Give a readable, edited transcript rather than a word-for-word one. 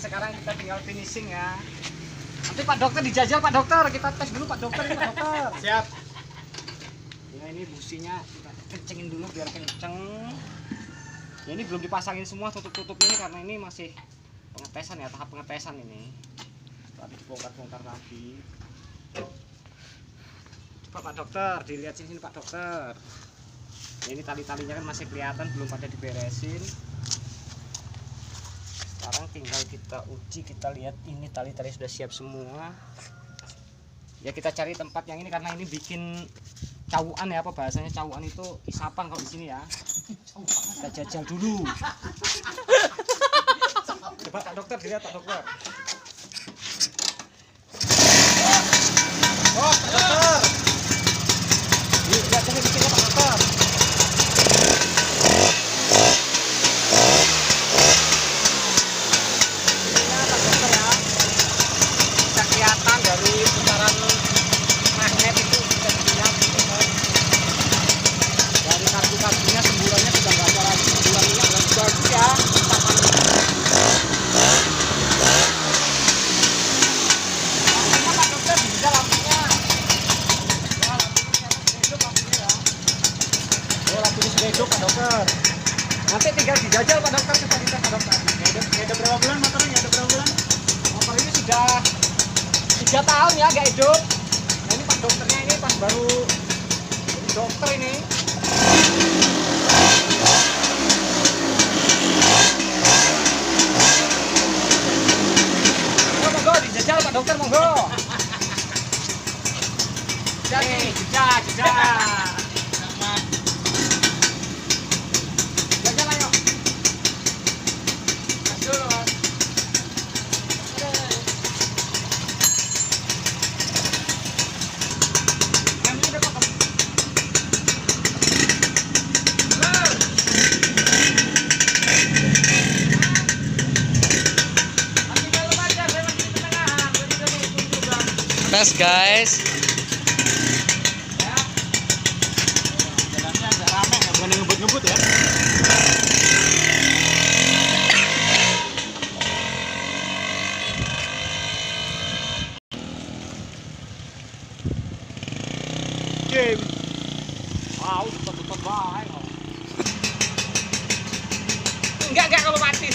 sekarang kita tinggal finishing ya. Nanti Pak Dokter dijajal Pak Dokter, kita tes dulu Pak Dokter ini Pak Dokter. Siap. Ya ini businya kita kencengin dulu biar kenceng. Ya ini belum dipasangin semua tutup-tutup ini karena ini masih pengetesan ya, tahap pengetesan ini. Tadi dibongkar-bongkar lagi. Coba Pak Dokter, dilihat sini Pak Dokter. Ya, ini tali-talinya kan masih kelihatan belum pada diberesin. Sekarang tinggal kita uji, kita lihat ini tali-tali sudah siap semua. Ya kita cari tempat yang ini karena ini bikin cawuan ya, apa bahasanya cawuan itu isapan kalau di sini ya. Kita jajal dulu. Coba Pak Dokter dilihat Pak Dokter. Oh Pak Dokter. Lihat sini Pak Dokter. Dari putaran magnet itu bisa dilihat dari kartu-kartunya semburannya sudah nggak ada lagi, semburan ini agak bagus ya. Lampunya Pak Dokter bisa lampunya. Ya lampunya sudah hidup lampunya ya. Oh lampunya sudah hidup Pak Dokter. Nanti tinggal dijajal Pak Dokter, coba kita Pak Dokter. Ada berapa bulan motornya? Ada berapa bulan? Motor ini sudah 3 tahun ya gak hidup. Nah ini Pak Dokternya ini pas baru jadi dokter ini. Monggo dijajal Pak Dokter monggo. Jadi jejak. Jajal ayo. Mas dulu Mas. Tes guys. Jalannya agak ramai, nggak boleh ngebut-ngebut ya. Game. Wow, tutup baik. Enggak kalau mati.